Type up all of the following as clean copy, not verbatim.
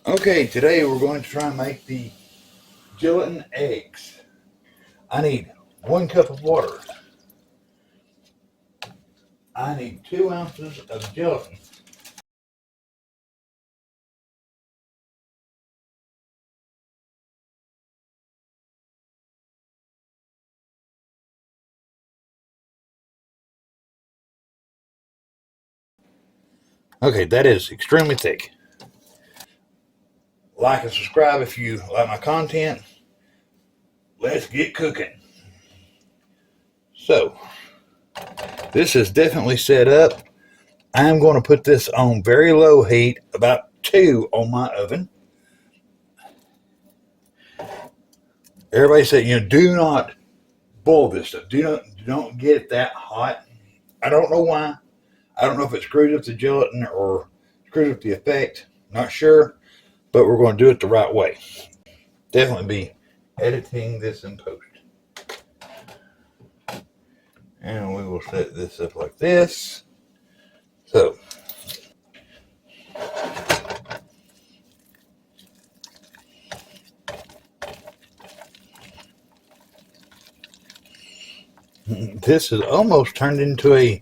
Okay, today we're going to try and make the gelatin eggs. I need 1 cup of water. I need 2 ounces of gelatin. Okay, that is extremely thick. Like and subscribe if you like my content. Let's get cooking. So, this is definitely set up. I'm going to put this on very low heat, about 2 on my oven. Everybody said, do not boil this stuff. Don't get it that hot. I don't know why. I don't know if it screws up the gelatin or screws up the effect. Not sure, but we're going to do it the right way. Definitely be editing this in post. And we will set this up like this. So, this has almost turned into a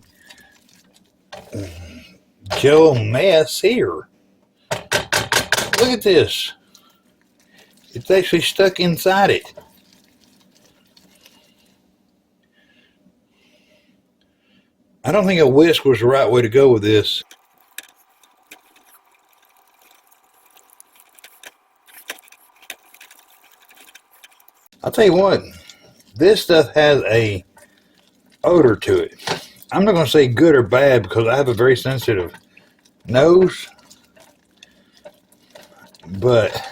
jello mess here. Look at this. It's actually stuck inside it. I don't think a whisk was the right way to go with this. I'll tell you what, this stuff has a odor to it. I'm not going to say good or bad because I have a very sensitive nose, but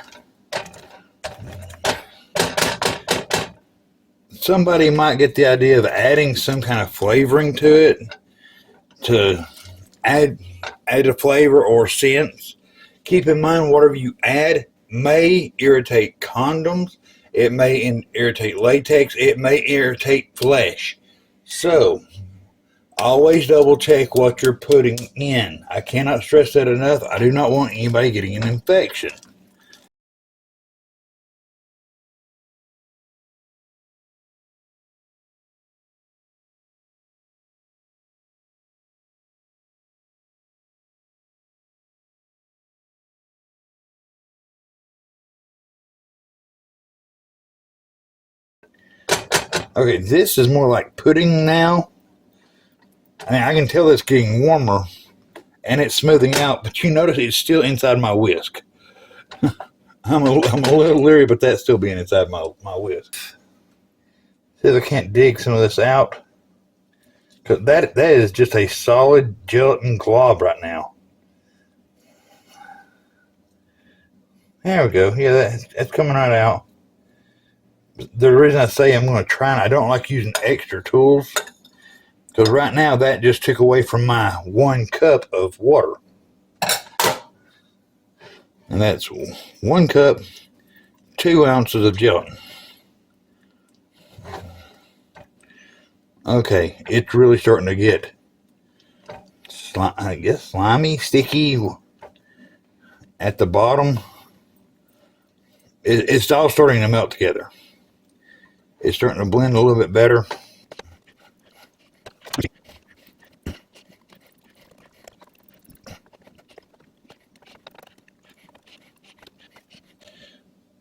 somebody might get the idea of adding some kind of flavoring to it to add a flavor or scent. Keep in mind, whatever you add may irritate condoms. It may irritate latex. It may irritate flesh. So, always double check what you're putting in. I cannot stress that enough. I do not want anybody getting an infection. Okay, this is more like pudding now. I mean, I can tell it's getting warmer and it's smoothing out, but you notice it's still inside my whisk. I'm a little leery about that still being inside my whisk. Says I can't dig some of this out because that is just a solid gelatin glob right now. There we go. Yeah, that's coming right out. The reason I say I'm going to try, and I don't like using extra tools, because right now that just took away from my 1 cup of water. And that's 1 cup, 2 ounces of gelatin. Okay, it's really starting to get, I guess, slimy, sticky at the bottom. It's all starting to melt together. It's starting to blend a little bit better.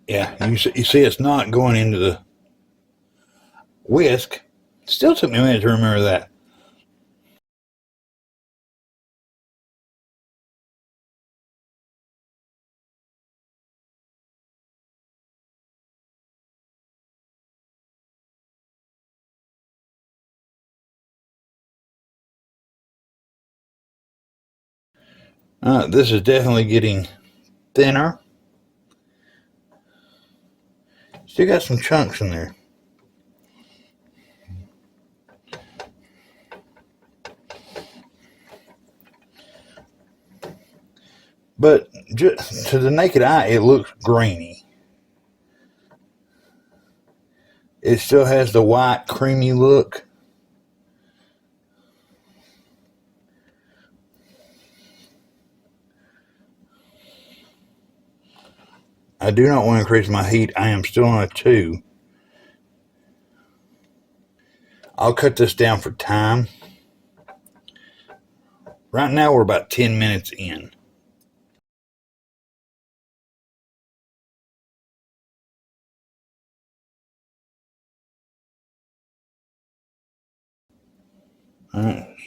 Yeah, you see it's not going into the whisk. Still took me a minute to remember that. This is definitely getting thinner. Still got some chunks in there. But just to the naked eye, it looks grainy. It still has the white, creamy look. I do not want to increase my heat. I am still on a 2. I'll cut this down for time. Right now we're about 10 minutes in.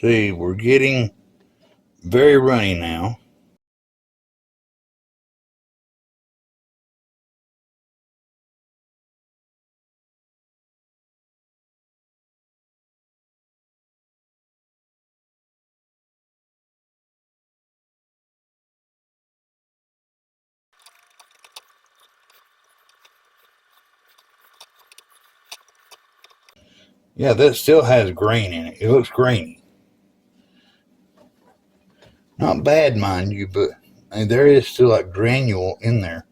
See, we're getting very runny now. Yeah, that still has grain in it. It looks grainy. Not bad, mind you, but there is still like granule in there.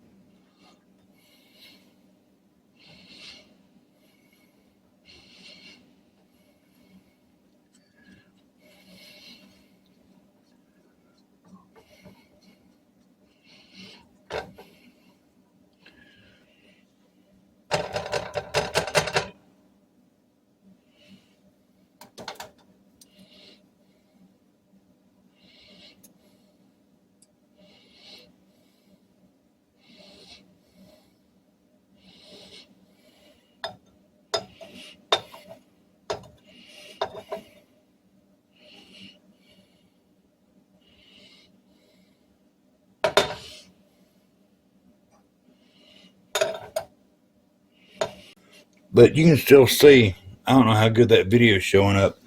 But you can still see, I don't know how good that video is showing up.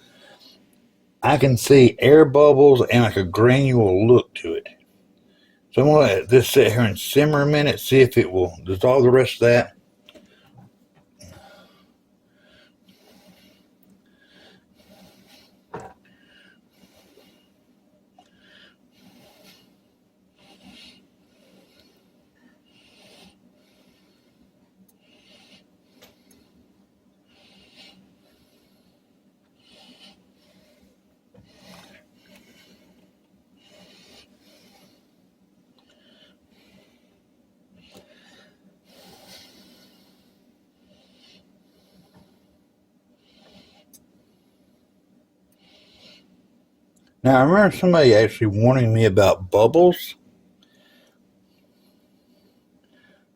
I can see air bubbles and like a granule look to it. So I'm going to let this sit here and simmer a minute, see if it will dissolve the rest of that. Now I remember somebody actually warning me about bubbles.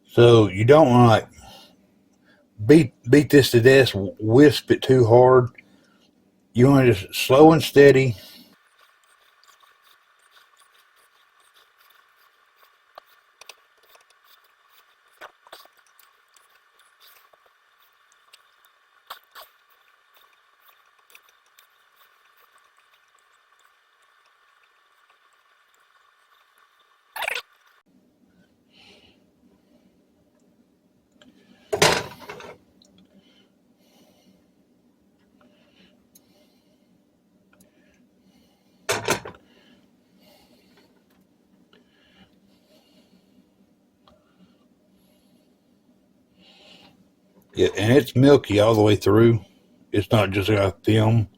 So you don't want to like beat this to death, wisp it too hard. You want to just slow and steady. Yeah, and it's milky all the way through. It's not just like a film.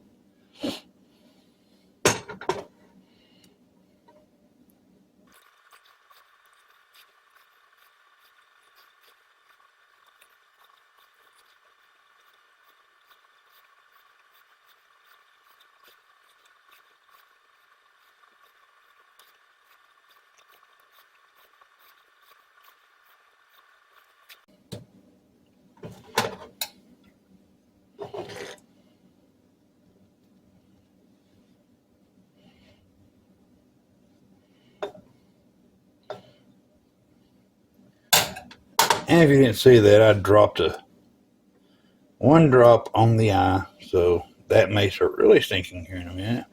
And if you didn't see that, I dropped one drop on the eye, so that may start really stinking here in a minute.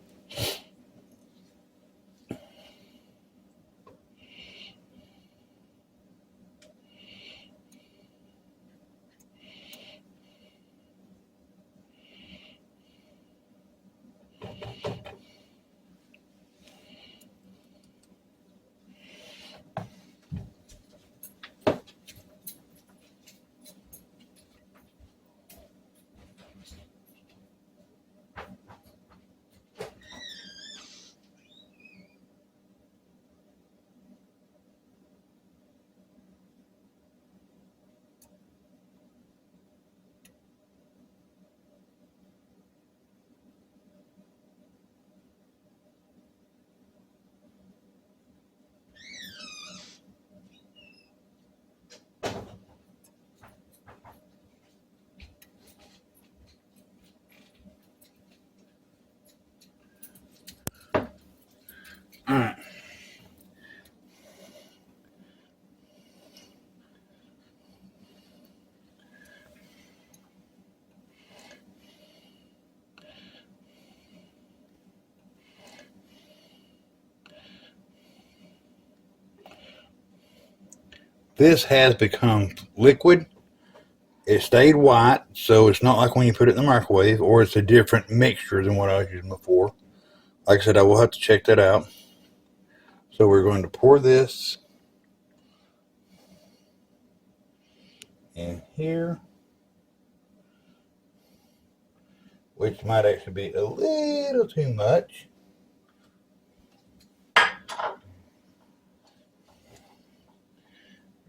This has become liquid. It stayed white, so it's not like when you put it in the microwave, or it's a different mixture than what I was using before. Like I said, I will have to check that out. So we're going to pour this in here, which might actually be a little too much.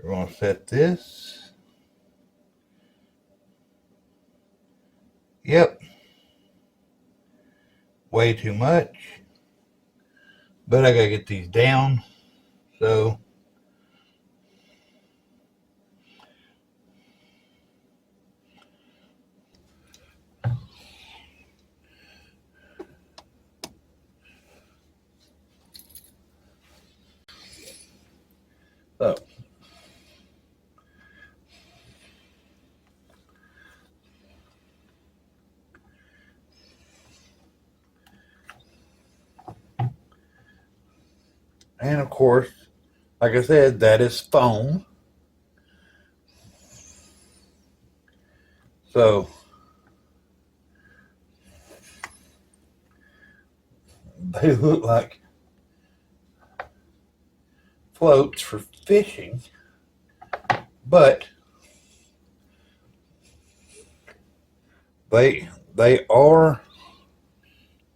We're going to set this. Yep. Way too much. But I got to get these down. So and of course, like I said, that is foam. So they look like floats for fishing, but they are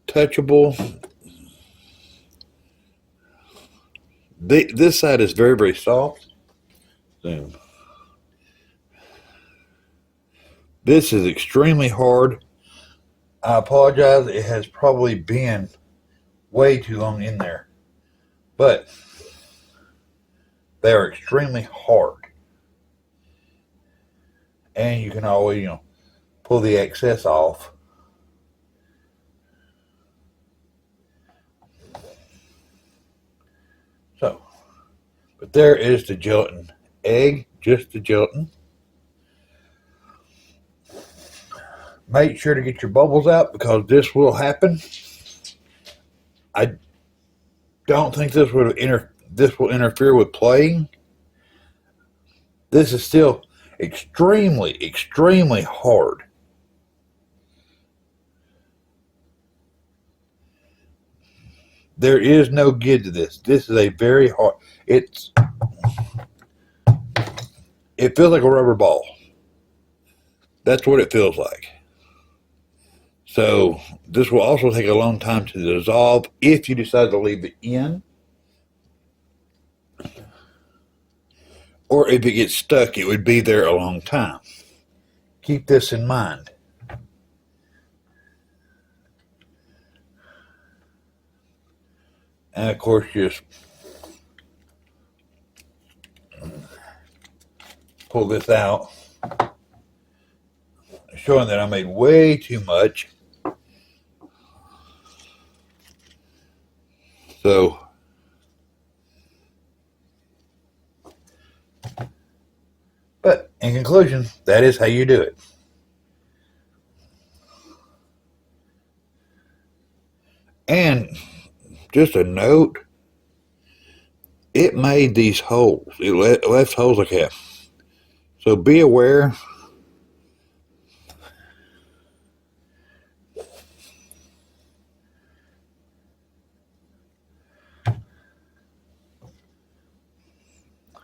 touchable. This side is very, very soft. So this is extremely hard. I apologize. It has probably been way too long in there, but they are extremely hard. And you can always, pull the excess off. So, but there is the gelatin egg, just the gelatin. Make sure to get your bubbles out because this will happen. I don't think this will interfere with playing. This is still extremely, extremely hard. There is no give to this. This is a very hard. It feels like a rubber ball. That's what it feels like. So this will also take a long time to dissolve if you decide to leave it in. Or if it gets stuck, it would be there a long time. Keep this in mind. And of course, just pull this out, showing that I made way too much. So, but in conclusion, that is how you do it. And just a note, it made these holes. It left holes like that. So be aware.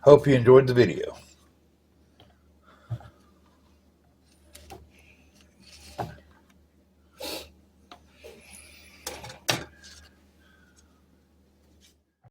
Hope you enjoyed the video.